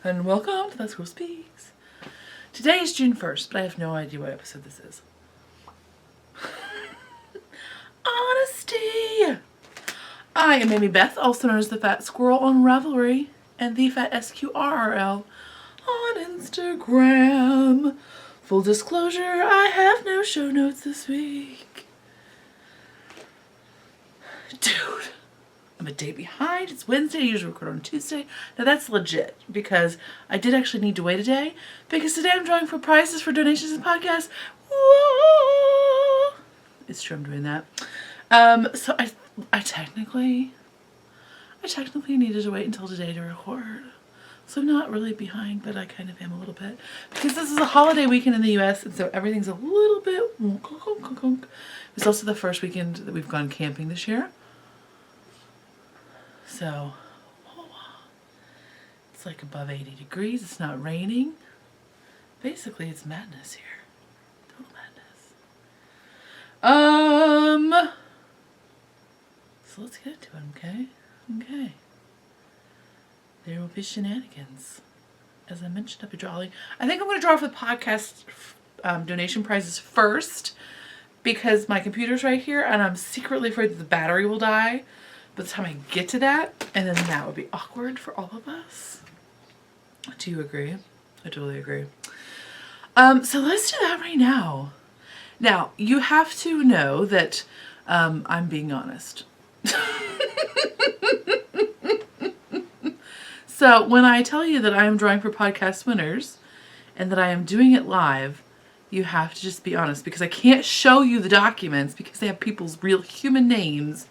And welcome to That's Girl Speaks. Today is June 1st, but I have no idea what episode this is. Honesty! I am Amy Beth, also known as the Fat Squirrel on Ravelry, and the Fat SQRRL on Instagram. Full disclosure, I have no show notes this week. Dude, I'm a day behind. It's Wednesday. I usually record on Tuesday. Now that's legit because I did actually need to wait a day because today I'm drawing for prizes for donations to the podcast. Woo! It's true, I'm doing that. So I technically needed to wait until today to record. So I'm not really behind, but I kind of am a little bit because this is a holiday weekend in the US, and so everything's a little bit. It was also the first weekend that we've gone camping this year. So, it's like above 80 degrees. It's not raining. Basically, it's madness here. Total madness. So let's get into it, okay? Okay. There will be shenanigans. As I mentioned, I'll be drawing. I think I'm going to draw for the podcast donation prizes first because my computer's right here and I'm secretly afraid that the battery will die by the time I get to that, and then that would be awkward for all of us. Do you agree? I totally agree. So let's do that right now. Now, you have to know that I'm being honest. So when I tell you that I am drawing for podcast winners and that I am doing it live, you have to just be honest because I can't show you the documents because they have people's real human names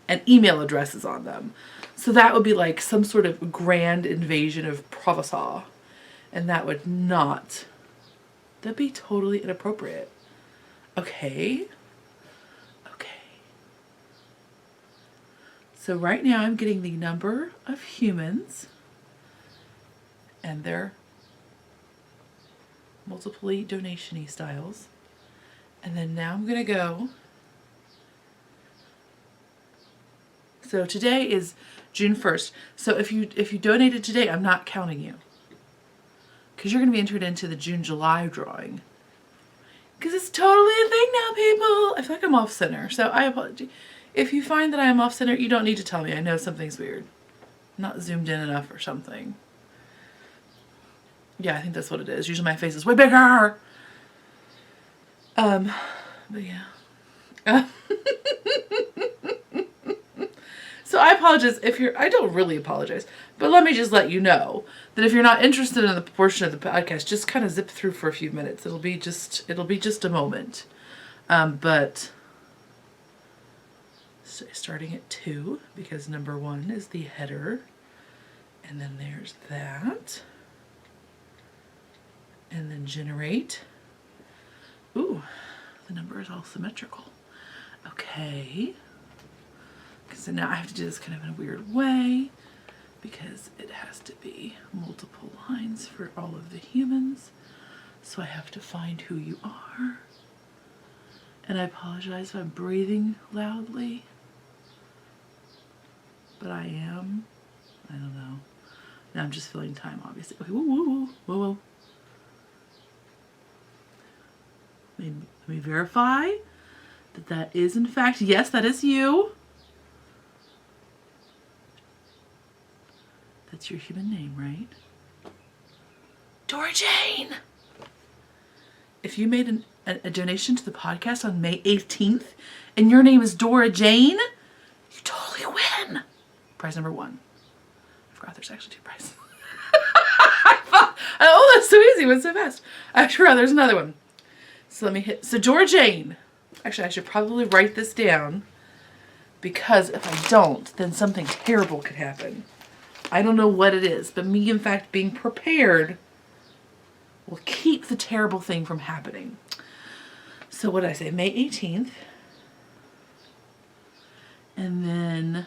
and email addresses on them. So that would be like some sort of grand invasion of privacy. And that would not, that'd be totally inappropriate. Okay. Okay. So right now I'm getting the number of humans and their multiply donation-y styles. And then now I'm gonna go. So today is June 1st. So if you donated today, I'm not counting you. Because you're going to be entered into the June-July drawing. Because it's totally a thing now, people. I feel like I'm off-center. So I apologize. If you find that I am off-center, you don't need to tell me. I know something's weird. I'm not zoomed in enough or something. Yeah, I think that's what it is. Usually my face is way bigger. But yeah. So I apologize if I don't really apologize, but let me just let you know that if you're not interested in the portion of the podcast, just kind of zip through for a few minutes. It'll be just a moment. But starting at 2, because number 1 is the header, and then there's that, and then generate. Ooh, the number is all symmetrical. Okay. So now I have to do this kind of in a weird way because it has to be multiple lines for all of the humans. So I have to find who you are. And I apologize if I'm breathing loudly. But I am. I don't know. Now I'm just filling time, obviously. Okay, whoa, whoa, whoa, whoa. Let me verify that is in fact, yes, that is you. That's your human name, right? Dora Jane! If you made a donation to the podcast on May 18th and your name is Dora Jane, you totally win. Prize number 1. I forgot there's actually 2 prizes. I thought, oh, that's so easy. Went so fast. I forgot there's another one. So let me hit. So Dora Jane. Actually, I should probably write this down because if I don't, then something terrible could happen. I don't know what it is, but me, in fact, being prepared will keep the terrible thing from happening. So what did I say? May 18th. And then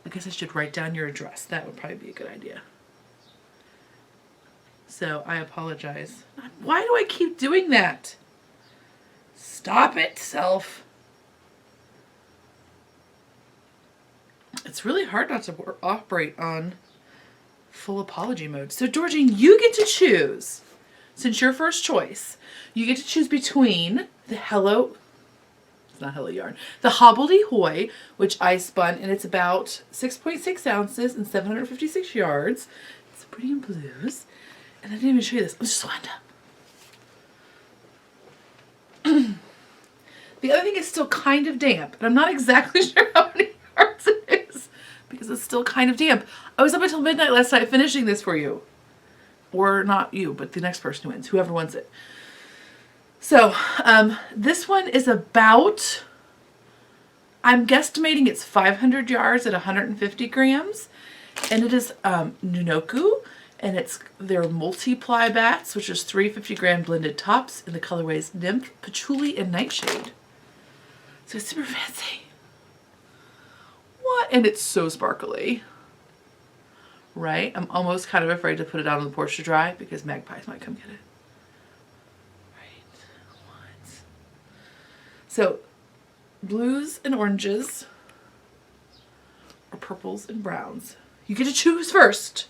I guess I should write down your address. That would probably be a good idea. So I apologize. Why do I keep doing that? Stop it, self. It's really hard not to operate on full apology mode. So Georgine, you get to choose, since your first choice, you get to choose between the it's not Hello Yarn, the Hobbledehoy, which I spun, and it's about 6.6 ounces and 756 yards. It's pretty in blues. And I didn't even show you this. I'm just wound up. The other thing is still kind of damp, and I'm not exactly sure how many yards it is because it's still kind of damp. I was up until midnight last night finishing this for you. Or not you, but the next person who wins, whoever wins it. So, this one is about, I'm guesstimating it's 500 yards at 150 grams. And it is Nunoco, and it's their Multiply bats, which is 350-gram blended tops in the colorways Nymph, Patchouli, and Nightshade. So it's super fancy. What? And it's so sparkly. Right? I'm almost kind of afraid to put it out on the porch to dry because magpies might come get it. Right. What? So, blues and oranges, or purples and browns. You get to choose first.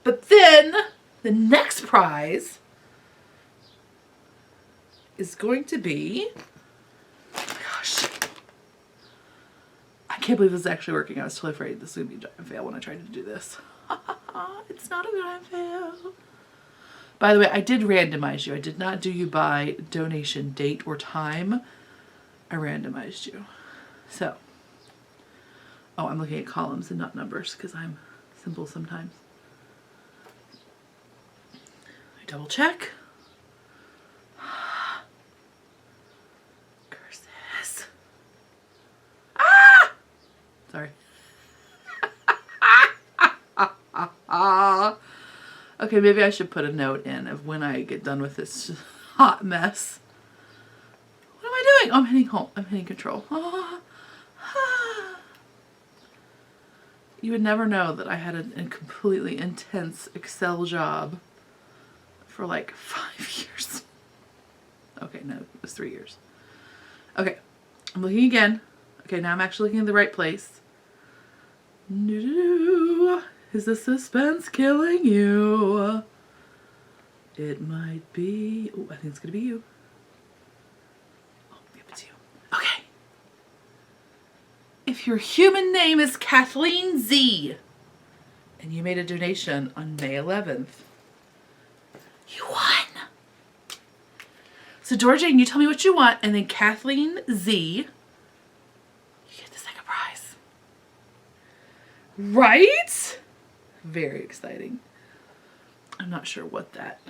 But then, the next prize is going to be, oh my gosh, I can't believe this is actually working. I was totally afraid this would be a giant fail when I tried to do this. It's not a giant fail. By the way, I did randomize you. I did not do you by donation date or time. I randomized you. So, oh, I'm looking at columns and not numbers because I'm simple sometimes. I double check. Curses. Ah! Sorry. Okay, maybe I should put a note in of when I get done with this hot mess. What am I doing? Oh, I'm hitting home. I'm hitting control. You would never know that I had a completely intense Excel job for like 5 years. Okay, no, it was 3 years. Okay, I'm looking again. Okay, now I'm actually looking in the right place. Is the suspense killing you? It might be. Oh, I think it's gonna be you. Oh, yep, it's you. Okay. If your human name is Kathleen Z, and you made a donation on May 11th, you won. So Georgine, you tell me what you want, and then Kathleen Z, you get the second prize. Right? Very exciting. I'm not sure what that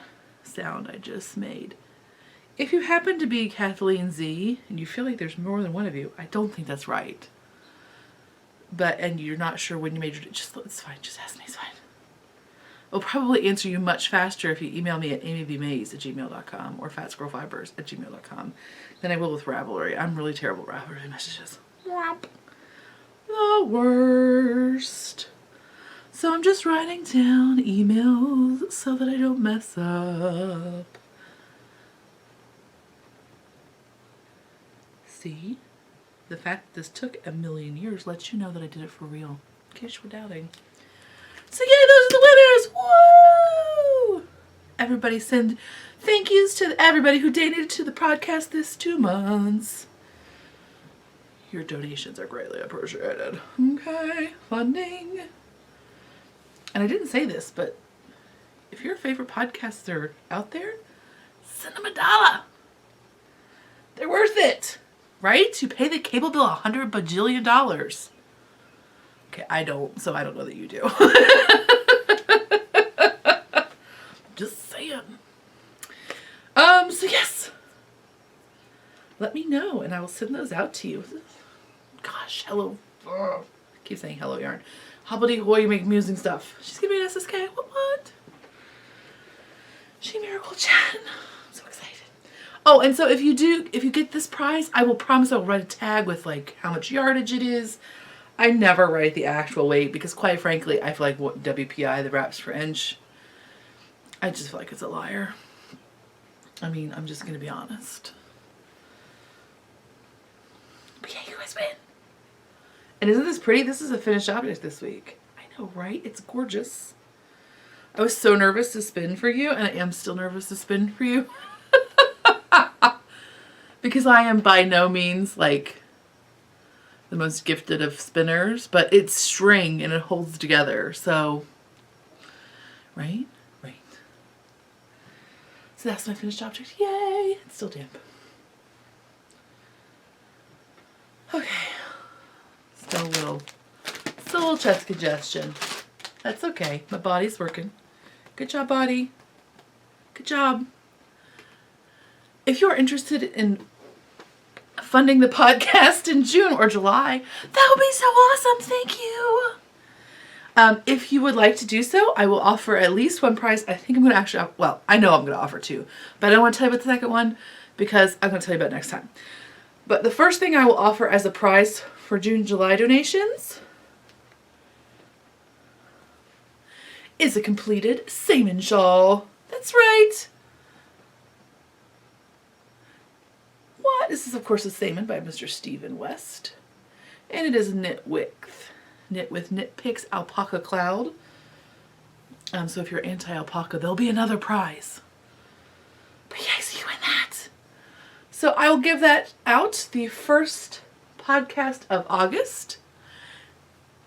sound I just made. If you happen to be Kathleen Z and you feel like there's more than one of you, I don't think that's right. But, and you're not sure when you made your, just, it's fine, just ask me, it's fine. I'll probably answer you much faster if you email me at amybmays@gmail.com or fatsquirrelfibers@gmail.com than I will with Ravelry. I'm really terrible at Ravelry messages. The worst. So I'm just writing down emails so that I don't mess up. See? The fact that this took a million years lets you know that I did it for real, in case you were doubting. So yeah, those are the winners! Woo! Everybody send thank yous to everybody who donated to the podcast this 2 months. Your donations are greatly appreciated. Okay, funding. And I didn't say this, but if your favorite podcasts are out there, send them $1. They're worth it, right? You pay the cable bill $100 bajillion. Okay, I don't, so I don't know that you do. Just saying. So yes. Let me know, and I will send those out to you. Gosh, hello. I keep saying hello, yarn. Hobbledehoy, you make amusing stuff. She's giving me an SSK. What? She Miracle Chat. I'm so excited. Oh, and so if you get this prize, I will promise I'll write a tag with like how much yardage it is. I never write the actual weight because quite frankly, I feel like what WPI, the wraps per inch, I just feel like it's a liar. I mean, I'm just going to be honest. But yeah, you guys win. And isn't this pretty? This is a finished object this week. I know, right? It's gorgeous. I was so nervous to spin for you, and I am still nervous to spin for you. Because I am by no means like the most gifted of spinners, but it's string and it holds together, so, right? Right. So that's my finished object. Yay! It's still damp. Okay. Still a little chest congestion. That's okay. My body's working. Good job, body. Good job. If you're interested in funding the podcast in June or July, that would be so awesome. Thank you. If you would like to do so, I will offer at least one prize. I think I'm going to actually, well, I know I'm going to offer two, but I don't want to tell you about the second one because I'm going to tell you about it next time. But the first thing I will offer as a prize for June, July donations is a completed semen shawl. That's right. What? This is, of course, a semen by Mr. Stephen West. And it is knit with Knit Picks Alpaca Cloud. So if you're anti-alpaca, there'll be another prize. But yeah, I see you in that. So I will give that out the first podcast of August.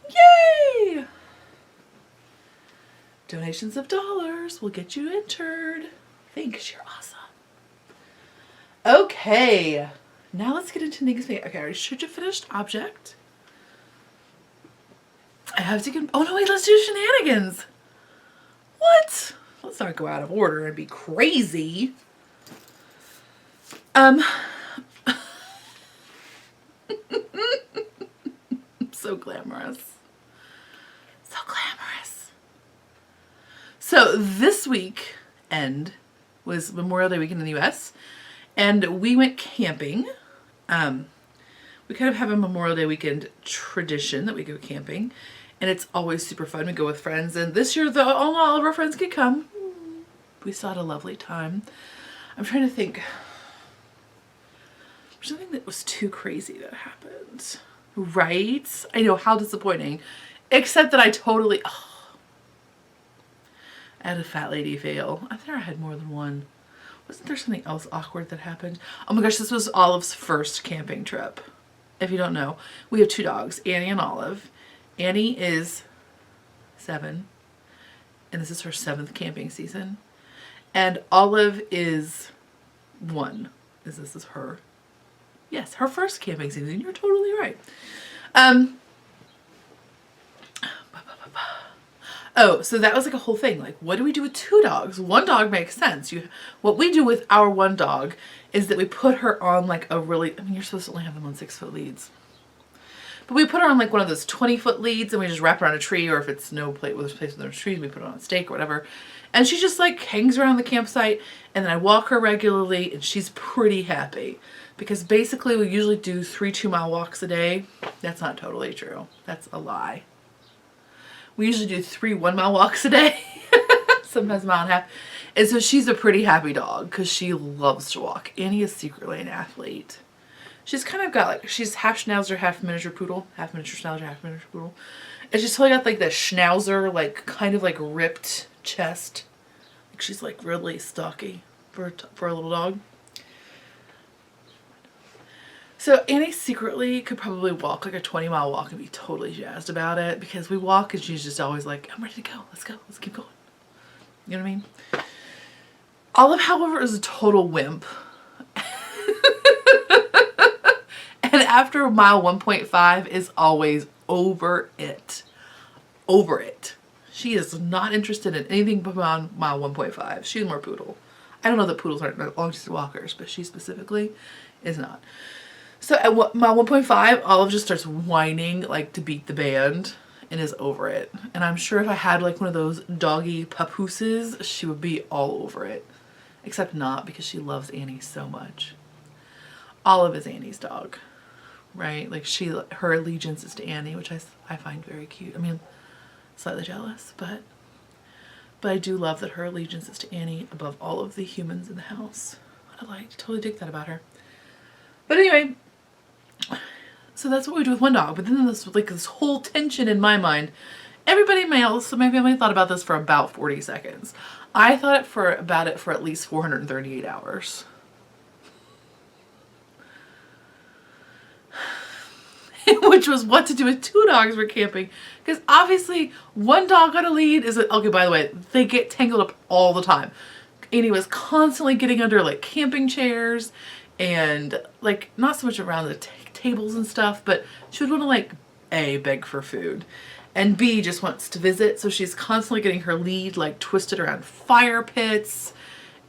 Yay! Donations of dollars will get you entered. Thanks, you're awesome. Okay, now let's get into niggas. Okay, I already showed you finished object. I have to get, oh no wait, let's do shenanigans. What? Let's not go out of order and be crazy. So glamorous. So glamorous. So this weekend was Memorial Day weekend in the US, and we went camping. We kind of have a Memorial Day weekend tradition that we go camping, and it's always super fun. We go with friends, and this year though all of our friends could come. We still had a lovely time. I'm trying to think. There's something that was too crazy that happened. Right? I know, how disappointing. Except that I totally, I had a fat lady fail. I think I had more than one. Wasn't there something else awkward that happened? Oh my gosh, this was Olive's first camping trip. If you don't know, we have two dogs, Annie and Olive. Annie is 7, and this is her 7th camping season. And Olive is 1. This is her. Yes, her first camping season. You're totally right. Oh, so that was like a whole thing. Like, what do we do with 2 dogs? 1 dog makes sense. What we do with our 1 dog is that we put her on like a really, I mean, you're supposed to only have them on 6-foot leads. But we put her on like one of those 20-foot leads, and we just wrap her on a tree, or if it's no place with no trees, we put her on a stake or whatever. And she just like hangs around the campsite, and then I walk her regularly, and she's pretty happy. Because basically we usually do 3 2-mile walks a day. That's not totally true. That's a lie. We usually do 3 1-mile walks a day. Sometimes a mile and a half. And so she's a pretty happy dog because she loves to walk. Annie is secretly an athlete. She's kind of got like, she's half Schnauzer, half miniature poodle. Half miniature Schnauzer, half miniature poodle. And she's totally got like the Schnauzer, like kind of like ripped chest. Like she's like really stocky for a little dog. So Annie secretly could probably walk like a 20-mile walk and be totally jazzed about it, because we walk and she's just always like, I'm ready to go. Let's go. Let's keep going. You know what I mean? Olive, however, is a total wimp. And after mile 1.5 is always over it. Over it. She is not interested in anything beyond mile 1.5. She's more poodle. I don't know that poodles aren't long-distance walkers, but she specifically is not. So at mile 1.5, Olive just starts whining like to beat the band and is over it. And I'm sure if I had like one of those doggy papooses, she would be all over it. Except not, because she loves Annie so much. Olive is Annie's dog, right? Like her allegiance is to Annie, which I find very cute. I mean, slightly jealous, but I do love that her allegiance is to Annie above all of the humans in the house. I totally dig that about her. But anyway, so that's what we do with 1 dog. But then there's like this whole tension in my mind everybody in my family thought about this for about 40 seconds. I thought about it for at least 438 hours. Which was what to do with 2 dogs for camping. Because obviously, 1 dog on a lead is... Okay, by the way, they get tangled up all the time. Annie was constantly getting under, like, camping chairs and, like, not so much around the tables and stuff, but she would want to, like, A, beg for food, and B, just wants to visit, so she's constantly getting her lead, like, twisted around fire pits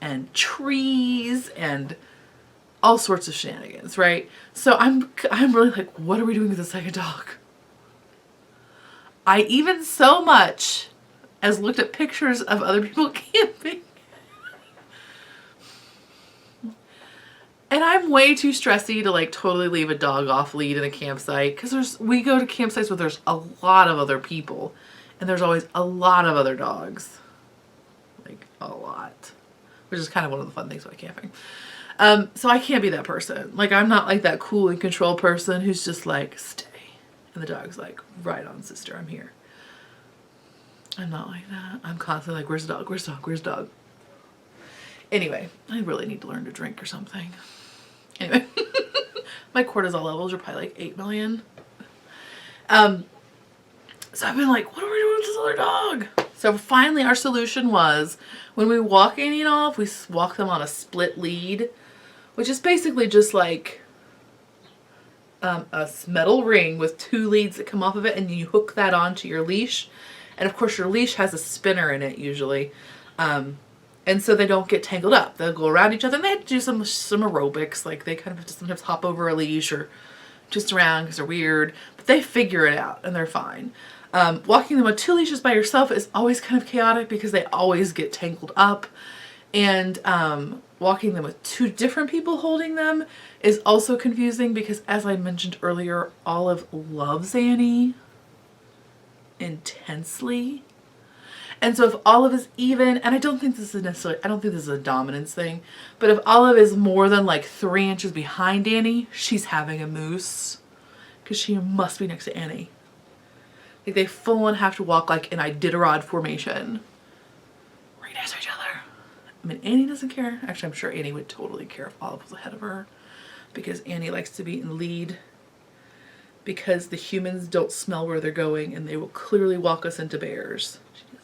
and trees and all sorts of shenanigans, right? So I'm really like, what are we doing with the second dog? I even so much as looked at pictures of other people camping. And I'm way too stressy to like totally leave a dog off lead in a campsite, because we go to campsites where there's a lot of other people and there's always a lot of other dogs, like a lot, which is kind of one of the fun things about camping. So I can't be that person. Like, I'm not like that cool and control person who's just like, stay, and the dog's like, right on, sister, I'm here. I'm not like that. I'm constantly like, where's the dog, where's the dog, where's the dog? Anyway, I really need to learn to drink or something. Anyway, my cortisol levels are probably like 8 million. So I've been like, what are we doing with this other dog? So finally our solution was, when we walk Annie off, we walk them on a split lead, which is basically just like a metal ring with 2 leads that come off of it, and you hook that onto your leash. And of course your leash has a spinner in it usually. And so they don't get tangled up. They'll go around each other, and they have to do some aerobics. Like, they kind of have to sometimes hop over a leash or just around because they're weird. But they figure it out, and they're fine. Walking them with 2 leashes by yourself is always kind of chaotic because they always get tangled up. And walking them with 2 different people holding them is also confusing because, as I mentioned earlier, Olive loves Annie intensely. And so if Olive is even, and I don't think this is a dominance thing, but if Olive is more than like 3 inches behind Annie, she's having a moose, because she must be next to Annie. Like, they full on have to walk like in Iditarod formation right next to each other. I mean, Annie doesn't care. Actually, I'm sure Annie would totally care if Olive was ahead of her, because Annie likes to be in lead, because the humans don't smell where they're going and they will clearly walk us into bears.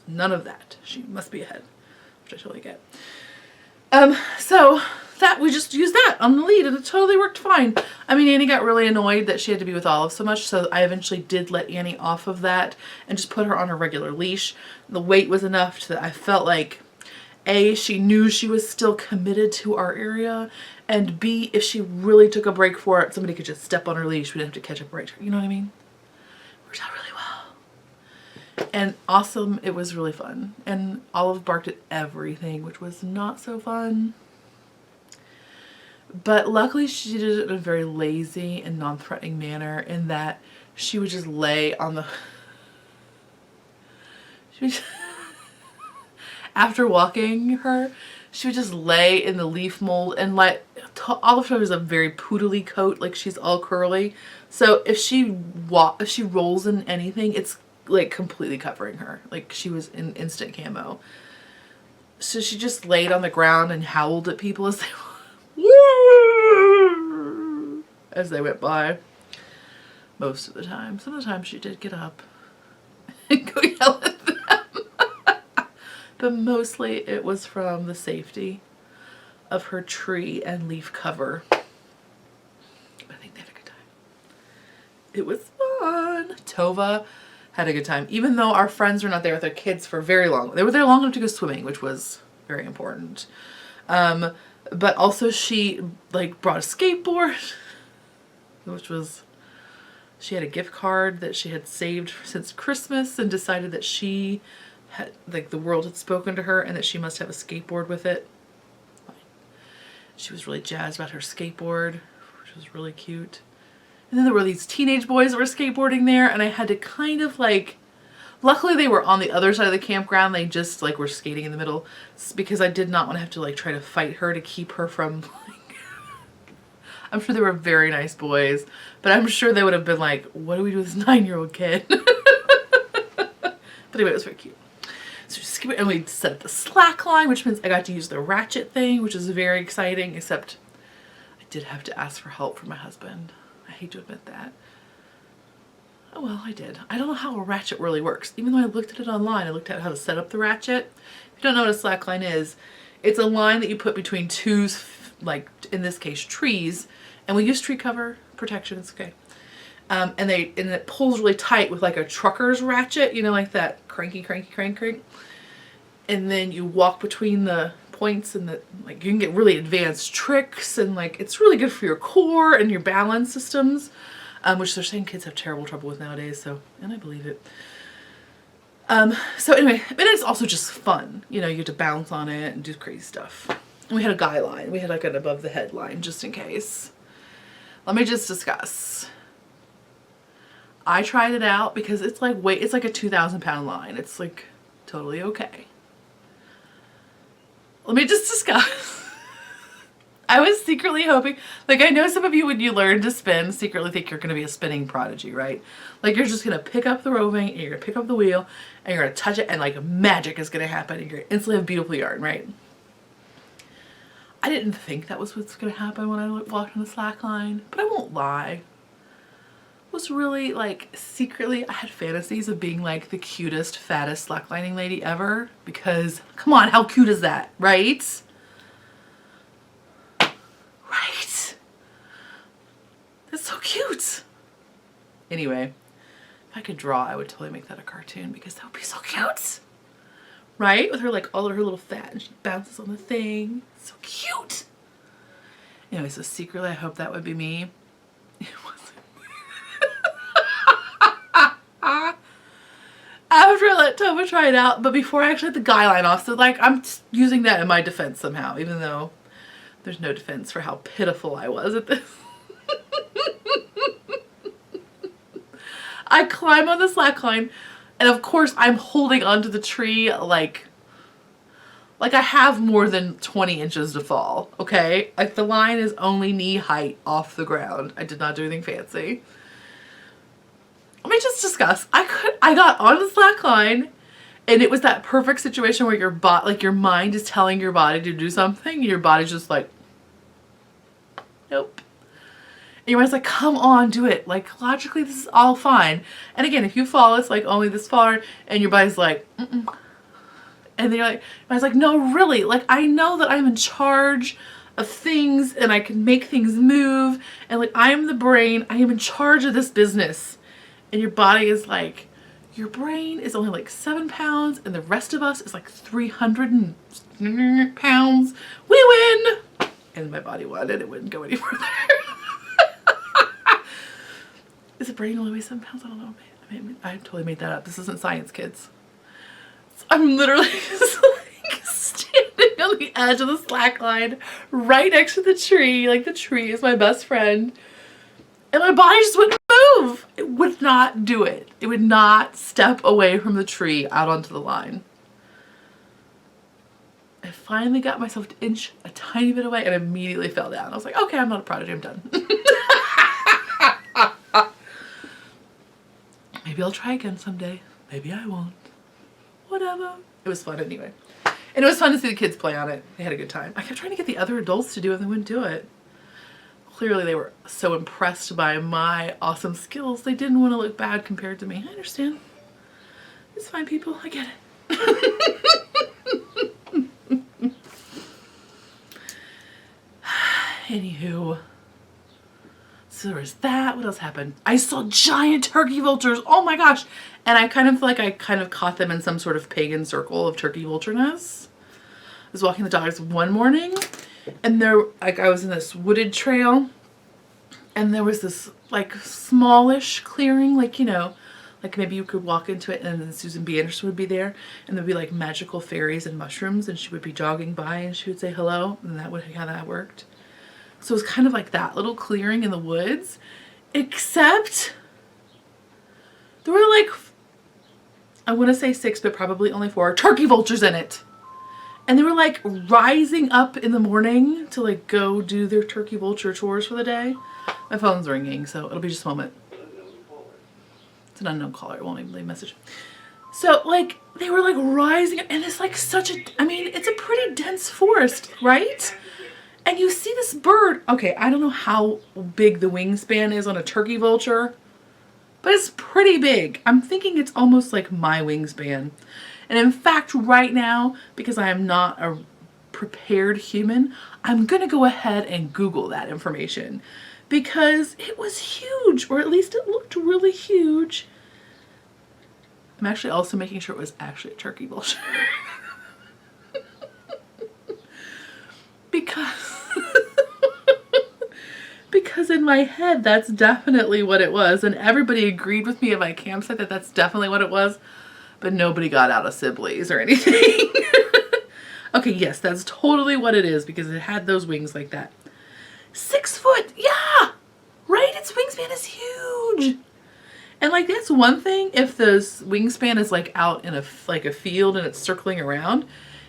None of that. She must be ahead, which I totally get. So that we just used that on the lead, and it totally worked fine. I mean, Annie got really annoyed that she had to be with Olive so much, so I eventually did let Annie off of that and just put her on a regular leash. The weight was enough that I felt like, A, she knew she was still committed to our area, and B, if she really took a break for it, somebody could just step on her leash. We didn't have to catch up right. You know what I mean? Worked out really well. And awesome, it was really fun. And Olive barked at everything, which was not so fun. But luckily she did it in a very lazy and non-threatening manner, in that she would just lay on the... After walking her, she would just lay in the leaf mold, and like, Olive has a very poodly coat, like she's all curly. So if she rolls in anything, it's like completely covering her. Like, she was in instant camo. So she just laid on the ground and howled at people as they went by. Most of the time. Some of the time she did get up and go yell at them. But mostly it was from the safety of her tree and leaf cover. I think they had a good time. It was fun. Tova had a good time, even though our friends were not there with their kids for very long. They were there long enough to go swimming, which was very important. But also she like brought a skateboard, which was, she had a gift card that she had saved since Christmas and decided that she had, like, the world had spoken to her and that she must have a skateboard with it. She was really jazzed about her skateboard, which was really cute. And then there were these teenage boys that were skateboarding there, and I had to kind of like, luckily they were on the other side of the campground. They just like were skating in the middle, because I did not want to have to like try to fight her to keep her from like, I'm sure they were very nice boys, but I'm sure they would have been like, what do we do with this 9-year-old kid? But anyway, it was very cute. So just skip it, and we set up the slack line, which means I got to use the ratchet thing, which is very exciting, except I did have to ask for help from my husband. I hate to admit that. Oh well, I did. I don't know how a ratchet really works. Even though I looked at it online, I looked at how to set up the ratchet. If you don't know what a slack line is, it's a line that you put between two, like in this case, trees. And we use tree cover protection, it's okay. And it pulls really tight with like a trucker's ratchet, you know, like that cranky, crank. And then you walk between the points, and like you can get really advanced tricks, and like it's really good for your core and your balance systems, which they're saying kids have terrible trouble with nowadays. So, and I believe it. So anyway, but it's also just fun, you know. You get to bounce on it and do crazy stuff. And we had a guy line. We had like an above the head line just in case. Let me just discuss. I tried it out because it's like it's like a 2,000-pound line. It's like totally okay. Let me just discuss. I was secretly hoping, like I know some of you when you learn to spin secretly think you're going to be a spinning prodigy, right? Like you're just going to pick up the roving and you're going to pick up the wheel and you're going to touch it and like magic is going to happen and you're going to instantly have beautiful yarn, right? I didn't think that was what's going to happen when I walked on the slack line, but I won't lie. Was really like secretly I had fantasies of being like the cutest, fattest slacklining lady ever, because come on, how cute is that, right? Right? That's so cute. Anyway, if I could draw, I would totally make that a cartoon because that would be so cute. Right? With her like all of her little fat and she bounces on the thing. So cute. Anyway, so secretly I hope that would be me. It wasn't. After I let Toma try it out, but before I actually had the guy line off, so like I'm using that in my defense somehow, even though there's no defense for how pitiful I was at this. I climb on the slack line, and of course I'm holding onto the tree like I have more than 20 inches to fall, okay? Like the line is only knee height off the ground. I did not do anything fancy. Let me just discuss. I got on the slack line, and it was that perfect situation where your mind is telling your body to do something, and your body's just like, nope. And your mind's like, come on, do it. Like logically, this is all fine. And again, if you fall, it's like only this far, and your body's like, mm-mm. And then your body's like, no, really. Like I know that I'm in charge of things, and I can make things move, and like I am the brain. I am in charge of this business. And your body is like, your brain is only like 7 pounds and the rest of us is like 300 pounds. We win! And my body won and it wouldn't go any further. Is the brain only weigh 7 pounds? I don't know. I totally made that up. This isn't science, kids. So I'm literally just like standing on the edge of the slack line right next to the tree. Like the tree is my best friend. And my body just wouldn't move. It would not do it. It would not step away from the tree out onto the line. I finally got myself to inch a tiny bit away and immediately fell down. I was like, okay, I'm not a prodigy, I'm done. Maybe I'll try again someday. Maybe I won't. Whatever. It was fun anyway. And it was fun to see the kids play on it. They had a good time. I kept trying to get the other adults to do it and they wouldn't do it. Clearly they were so impressed by my awesome skills, they didn't want to look bad compared to me. I understand. It's fine, people. I get it. Anywho. So there was that. What else happened? I saw giant turkey vultures. Oh my gosh. And I kind of feel like I kind of caught them in some sort of pagan circle of turkey vultureness. I was walking the dogs one morning. And there, like I was in this wooded trail and there was this like smallish clearing, like, you know, like maybe you could walk into it and then Susan B. Anderson would be there and there'd be like magical fairies and mushrooms and she would be jogging by and she would say hello, and that would how that worked. So it was kind of like that little clearing in the woods, except there were like, I want to say 6, but probably only 4 turkey vultures in it. And they were like rising up in the morning to like go do their turkey vulture chores for the day. My phone's ringing, so it'll be just a moment. It's an unknown caller. It won't even leave a message. So like they were like rising, and it's like such a, I mean, it's a pretty dense forest, right? And you see this bird. Okay, I don't know how big the wingspan is on a turkey vulture, but it's pretty big. I'm thinking it's almost like my wingspan. And in fact, right now, because I am not a prepared human, I'm gonna go ahead and Google that information because it was huge, or at least it looked really huge. I'm actually also making sure it was actually a turkey vulture. because in my head that's definitely what it was, and everybody agreed with me at my campsite that that's definitely what it was, but nobody got out of Sibley's or anything. Okay, yes, that's totally what it is because it had those wings like that. 6 foot, yeah, right? Its wingspan is huge. And like that's one thing if the wingspan is like out in a field and it's circling around.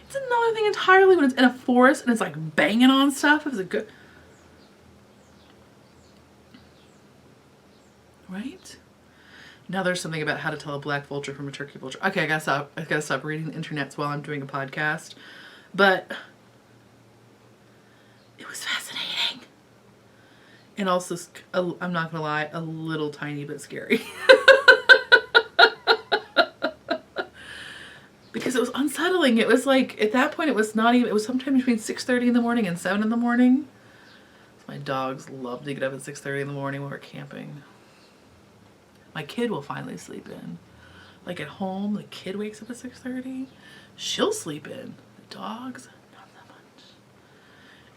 It's another thing entirely when it's in a forest and it's like banging on stuff. It's a good, right? Now there's something about how to tell a black vulture from a turkey vulture. Okay, I gotta stop reading the internets while I'm doing a podcast. But it was fascinating. And also, I'm not gonna lie, a little tiny bit scary. Because it was unsettling. It was like, at that point, it was sometime between 6:30 in the morning and 7 in the morning. My dogs love to get up at 6:30 in the morning when we're camping. My kid will finally sleep in. Like at home, the kid wakes up at 6:30. She'll sleep in. The dogs, not that much.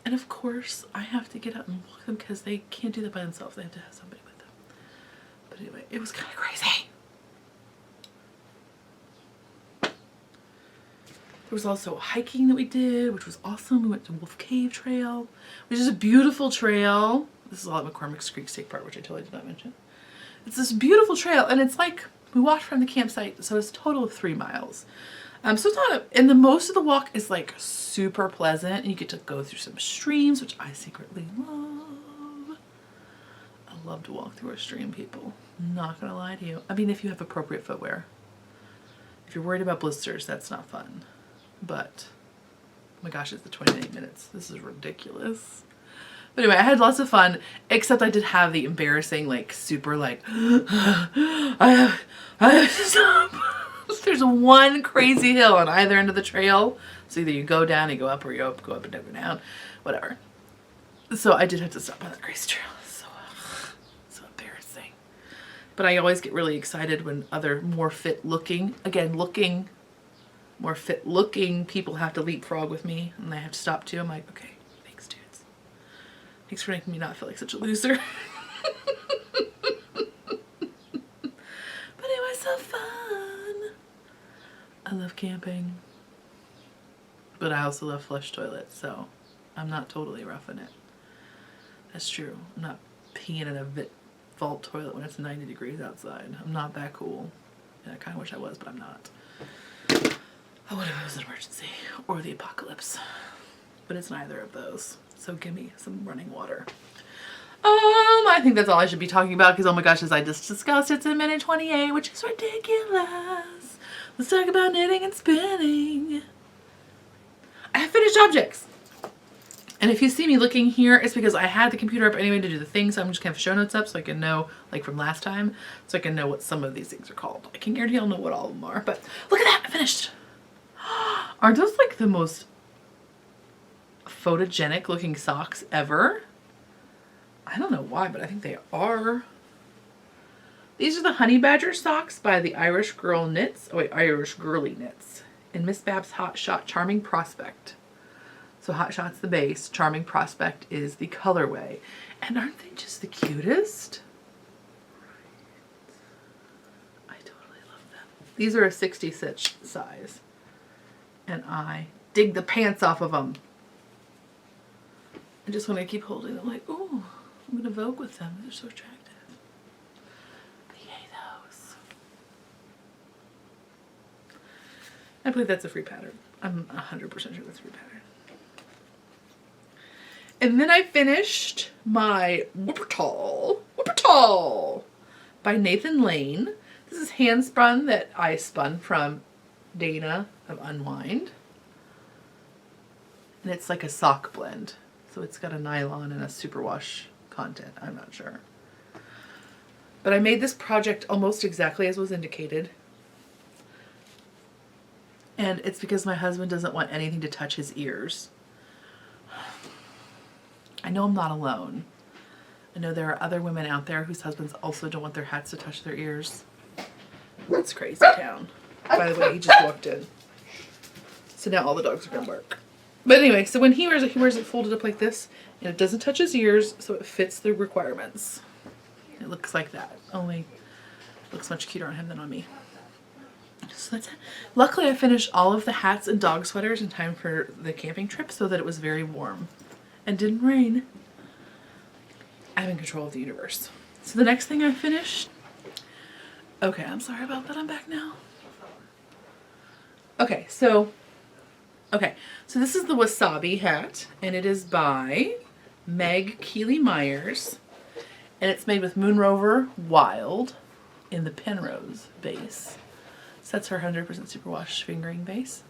And of course, I have to get up and walk them because they can't do that by themselves. They have to have somebody with them. But anyway, it was kind of crazy. There was also hiking that we did, which was awesome. We went to Wolf Cave Trail, which is a beautiful trail. This is all at McCormick's Creek State Park, which I totally did not mention. It's this beautiful trail, and it's like, we walked from the campsite, so it's a total of 3 miles. So it's not, and the most of the walk is like super pleasant, and you get to go through some streams, which I secretly love. I love to walk through a stream, people. I'm not gonna lie to you. I mean, if you have appropriate footwear. If you're worried about blisters, that's not fun. But, oh my gosh, it's the 28 minutes. This is ridiculous. But anyway, I had lots of fun, except I did have the embarrassing, like, super, like, I have to stop. There's one crazy hill on either end of the trail. So either you go down, you go up, or you go up and never down, whatever. So I did have to stop on that crazy trail. So embarrassing. But I always get really excited when other more fit looking people have to leapfrog with me, and I have to stop too. I'm like, okay, thanks, dudes. Thanks for making me not feel like such a loser. But it was so fun. I love camping. But I also love flush toilets, so I'm not totally roughing it. That's true. I'm not peeing in a vault toilet when it's 90 degrees outside. I'm not that cool. And I kind of wish I was, but I'm not. I would if it was an emergency or the apocalypse, but it's neither of those. So give me some running water. I think that's all I should be talking about because, oh my gosh, as I just discussed, it's a minute 28, which is ridiculous. Let's talk about knitting and spinning. I have finished objects. And if you see me looking here, it's because I had the computer up anyway to do the thing, so I'm just going to have show notes up so I can know, like from last time, so I can know what some of these things are called. I can guarantee I'll know what all of them are, but look at that, I finished. Are those like the most photogenic looking socks ever? I don't know why, but I think they are. These are the Honey Badger socks by the IrishGirlieKnits in Miss Bab's Hot Shot Charming Prospect. So Hot Shot's the base, Charming Prospect is the colorway. And aren't they just the cutest? I totally love them. These are a 60 size. And I dig the pants off of them. I just want to keep holding them like, ooh, I'm going to Vogue with them. They're so attractive. Yay, those. I believe that's a free pattern. I'm 100% sure that's a free pattern. And then I finished my Wuppertal by Nathan Lane. This is Handspun that I spun from Dana of Unwind. And it's like a sock blend. So it's got a nylon and a superwash content. I'm not sure. But I made this project almost exactly as was indicated. And it's because my husband doesn't want anything to touch his ears. I know I'm not alone. I know there are other women out there whose husbands also don't want their hats to touch their ears. It's crazy town. By the way, he just walked in. So now all the dogs are going to bark. But anyway, so when he wears it folded up like this, and it doesn't touch his ears, so it fits the requirements. It looks like that, only looks much cuter on him than on me. So that's it. Luckily, I finished all of the hats and dog sweaters in time for the camping trip so that it was very warm and didn't rain. I'm in control of the universe. So the next thing I finished... Okay, I'm sorry about that. I'm back now. Okay, so this is the Wasabi hat, and it is by Kealey Meyers, and it's made with Moonrover Wyld in the Penrose base. So that's her 100% superwash fingering base.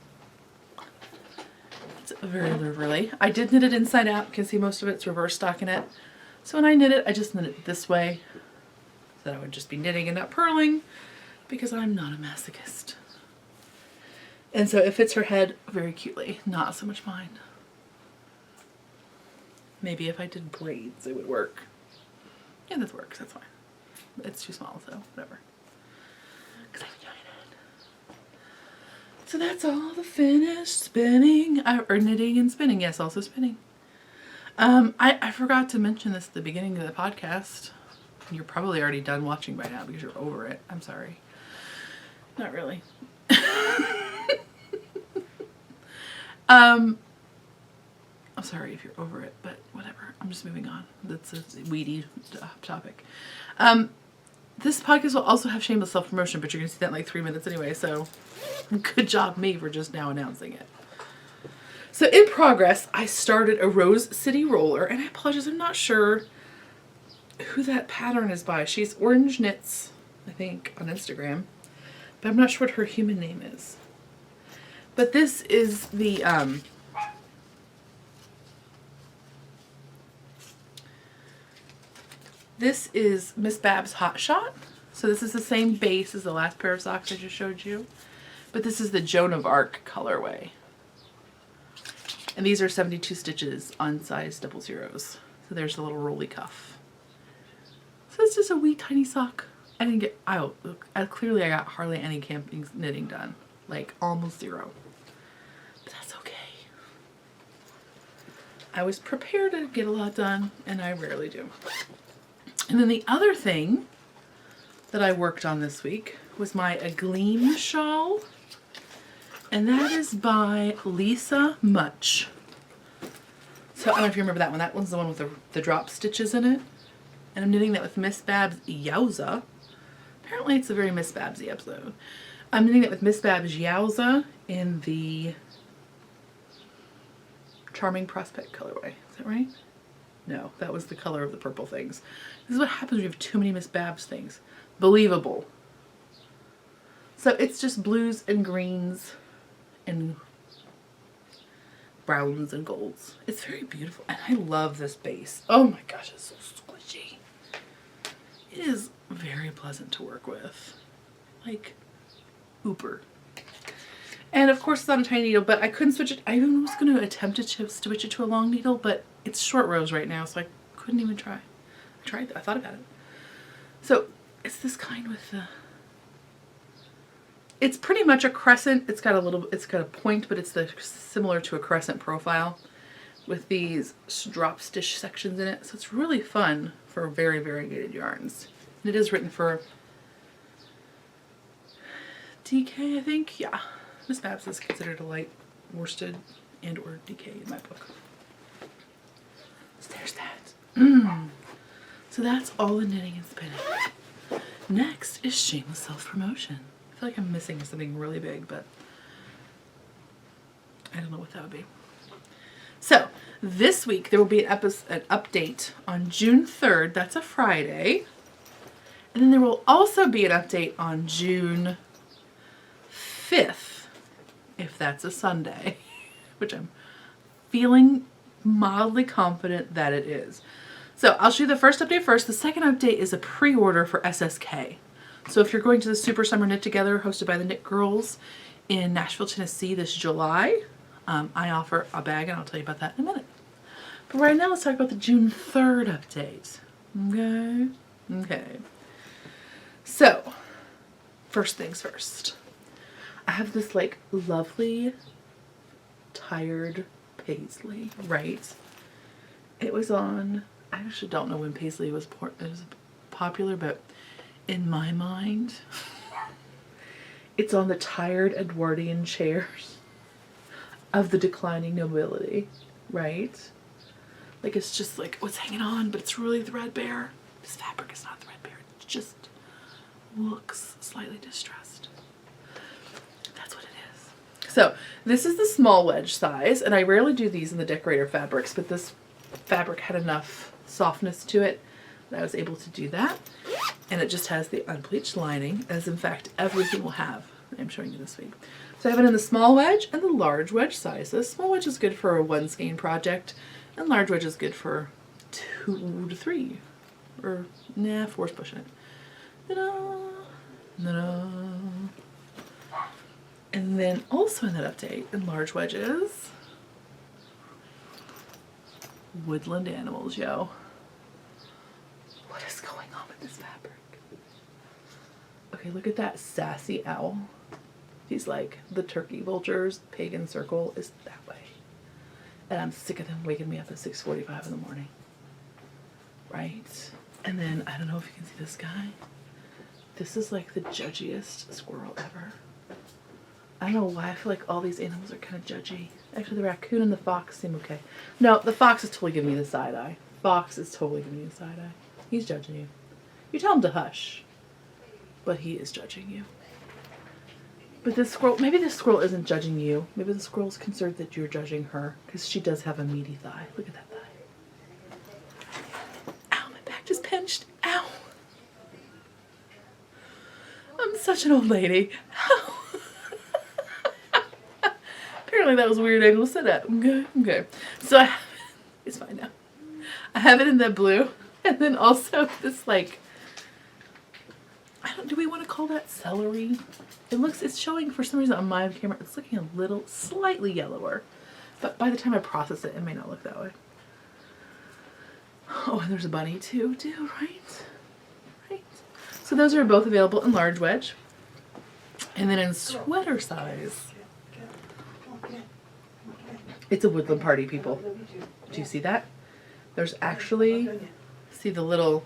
It's very lovely. I did knit it inside out. You can see most of it's reverse stockinette. So when I knit it, I just knit it this way, so that I would just be knitting and not purling, because I'm not a masochist. And so it fits her head very cutely, not so much mine. Maybe if I did braids, it would work. Yeah, this works, that's fine. It's too small, so whatever. Because I'm giant. So that's all the finished spinning, or knitting and spinning. Yes, also spinning. I forgot to mention this at the beginning of the podcast. You're probably already done watching by now because you're over it. I'm sorry. Not really. I'm sorry if you're over it, but whatever. I'm just moving on. That's a weedy topic. This podcast will also have shameless self-promotion, but you're going to see that in like 3 minutes anyway, so good job me for just now announcing it. So in progress, I started a Rose City roller, and I apologize, I'm not sure who that pattern is by. She's Orange Knits, I think, on Instagram, but I'm not sure what her human name is. But this is the, this is Miss Bab's Hot Shot. So this is the same base as the last pair of socks I just showed you. But this is the Joan of Arc colorway. And these are 72 stitches on size 00s. So there's the little rolly cuff. So it's just a wee tiny sock. I didn't get out. Clearly I got hardly any camping knitting done. Like almost zero. But that's okay. I was prepared to get a lot done, and I rarely do. And then the other thing that I worked on this week was my Agleam shawl. And that is by Lisa Mutch. So I don't know if you remember that one. That one's the one with the drop stitches in it. And I'm knitting that with Miss Babs Yowza. Apparently it's a very Miss Babsy episode. I'm knitting that with Miss Babs Yowza in the Charming Prospect colorway. Is that right? No, that was the color of the purple things. This is what happens when you have too many Miss Babs things. Believable. So it's just blues and greens and browns and golds. It's very beautiful, and I love this base. Oh my gosh, it's so squishy. It is very pleasant to work with. Like, ooper. And of course it's on a tiny needle, but I couldn't switch it. I even was going to attempt to switch it to a long needle, but it's short rows right now, so I couldn't even try. I thought about it. So it's this kind with the... It's pretty much a crescent. It's got a point, but it's similar to a crescent profile with these drop stitch sections in it. So it's really fun for very variegated yarns. And it is written for DK, I think. Yeah, Miss Babs is considered a light worsted and or DK in my book. So there's that. So that's all the knitting and spinning. Next is shameless self-promotion. I feel like I'm missing something really big, but I don't know what that would be. So this week there will be an update on June 3rd. That's a Friday. And then there will also be an update on June 5th, if that's a Sunday, which I'm feeling mildly confident that it is. So I'll show you the first update first. The second update is a pre-order for SSK. So if you're going to the Super Summer Knit Together hosted by the Knit Girls in Nashville, Tennessee this July, I offer a bag, and I'll tell you about that in a minute. But right now, let's talk about the June 3rd update. Okay? Okay. So, first things first. I have this like lovely tired paisley, right? It was on, I actually don't know when paisley was popular, but in my mind, it's on the tired Edwardian chairs of the declining nobility, right? Like it's just like what's hanging on, but it's really threadbare. This fabric is not threadbare. It just looks slightly distressed. That's what it is. So this is the small wedge size, and I rarely do these in the decorator fabrics, but this fabric had enough softness to it that I was able to do that. And it just has the unpleached lining, as in fact everything will have. I'm showing you this week. So I have it in the small wedge and the large wedge sizes. Small wedge is good for a 1 skein project, and large wedge is good for 2 to 3, or 4's pushing it. And then also in that update, in large wedges, woodland animals, yo. What is going on with this fabric? Okay, look at that sassy owl. He's like, the turkey vultures, pagan circle is that way. And I'm sick of them waking me up at 6:45 in the morning. Right? And then, I don't know if you can see this guy. This is like the judgiest squirrel ever. I don't know why I feel like all these animals are kind of judgy. Actually, the raccoon and the fox seem okay. No, the fox is totally giving me the side eye. Fox is totally giving me the side eye. He's judging you. You tell him to hush, but he is judging you. But this squirrel, maybe this squirrel isn't judging you. Maybe the squirrel's concerned that you're judging her, because she does have a meaty thigh. Look at that thigh. Ow, my back just pinched. Ow. I'm such an old lady. Ow. Apparently that was a weird angle to sit at. Okay. So I have it. It's fine now. I have it in the blue, and then also this like, do we want to call that celery? It's showing for some reason on my camera, it's looking a little, slightly yellower. But by the time I process it, it may not look that way. Oh, and there's a bunny too, right? Right. So those are both available in large wedge. And then in sweater size, it's a woodland party, people. Do you see that? There's actually, see the little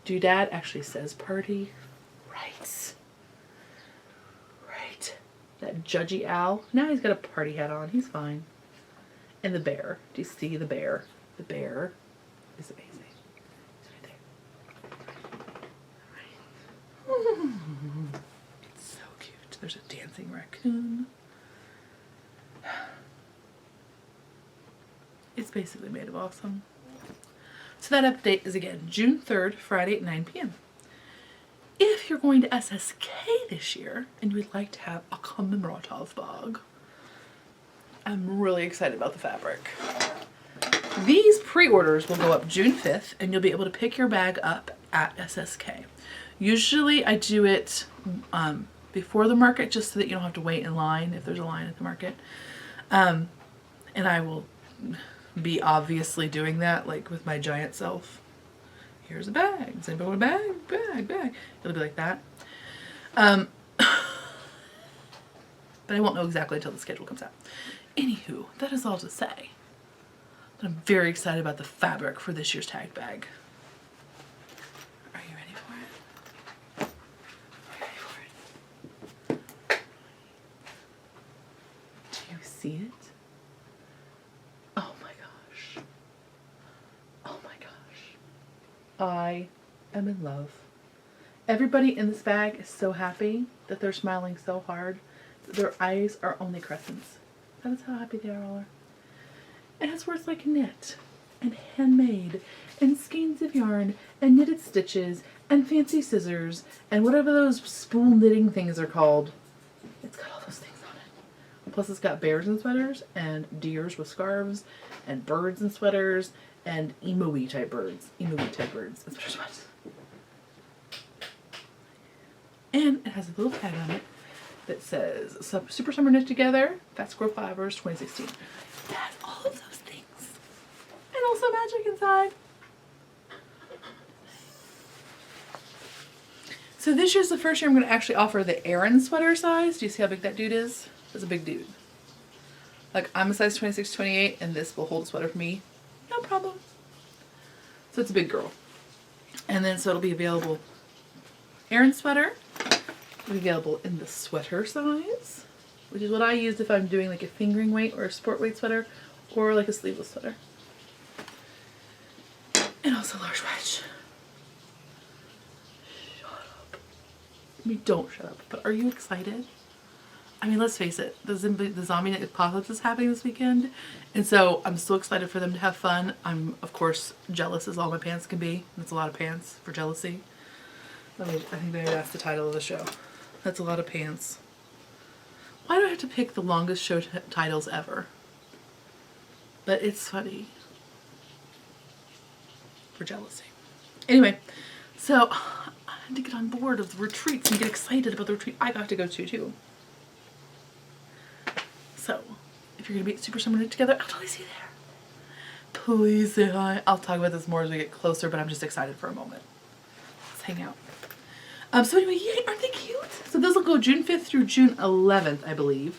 doodad actually says party. Right. Right. That judgy owl. Now he's got a party hat on. He's fine. And the bear. Do you see the bear? The bear is amazing. It's right there. Right. It's so cute. There's a dancing raccoon. It's basically made of awesome. So that update is again June 3rd, Friday at 9 p.m. If you're going to SSK this year and you would like to have a commemorative bag, I'm really excited about the fabric. These pre-orders will go up June 5th, and you'll be able to pick your bag up at SSK. Usually I do it before the market, just so that you don't have to wait in line if there's a line at the market. And I will be obviously doing that, like with my giant self. Here's a bag. Does anybody want a bag? It'll be like that. But I won't know exactly until the schedule comes out. Anywho, that is all to say that I'm very excited about the fabric for this year's tag bag. Are you ready for it? Are you ready for it? Do you see it? I am in love. Everybody in this bag is so happy that they're smiling so hard that their eyes are only crescents. That is how happy they all are. And it's worth like a knit. and handmade and skeins of yarn and knitted stitches and fancy scissors and whatever those spool knitting things are called. It's got all those things on it. Plus it's got bears in sweaters and deers with scarves and birds in sweaters and emo-y type birds. Emo-y type birds in sweaters. And it has a little tag on it that says Super Summer Knit Together, Fat Squirrel Fibers 2016. It has all of those things. And also magic inside. So this year's the first year I'm going to actually offer the Aran sweater size. Do you see how big that dude is? It's a big dude. Like, I'm a size 26, 28, and this will hold a sweater for me. No problem. So it's a big girl. And then so it'll be available. Aran sweater will be available in the sweater size, which is what I use if I'm doing like a fingering weight or a sport weight sweater or like a sleeveless sweater. And also large wedge. I mean, don't shut up, but are you excited? I mean, let's face it, the zombie apocalypse is happening this weekend, and so I'm so excited for them to have fun. I'm, of course, jealous as all my pants can be. That's a lot of pants for jealousy. I think maybe that's the title of the show. That's a lot of pants. Why do I have to pick the longest show titles ever? But it's funny. For jealousy. Anyway, so I had to get on board of the retreats and get excited about the retreat I got to go to too. So, if you're going to be at Super Summer Knit Together, I'll totally see you there. Please say hi. I'll talk about this more as we get closer, but I'm just excited for a moment. Let's hang out. So anyway, yay, aren't they cute? So those will go June 5th through June 11th, I believe.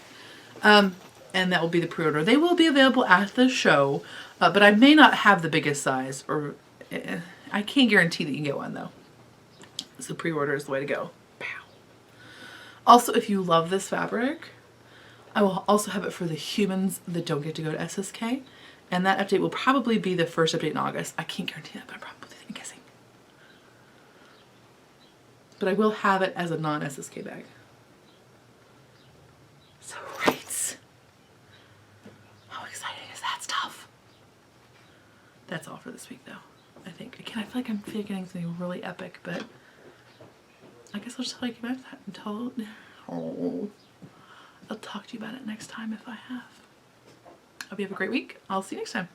And that will be the pre-order. They will be available at the show, but I may not have the biggest size, or I can't guarantee that you can get one though. So pre-order is the way to go. Pow. Also, if you love this fabric, I will also have it for the humans that don't get to go to SSK. And that update will probably be the first update in August. I can't guarantee that, but I'm probably guessing. But I will have it as a non-SSK bag. So right. How exciting is that stuff? That's all for this week though, I think. Again, I feel like I'm getting something really epic, but I guess I'll just tell you about that until... Oh. I'll talk to you about it next time if I have. Hope you have a great week. I'll see you next time.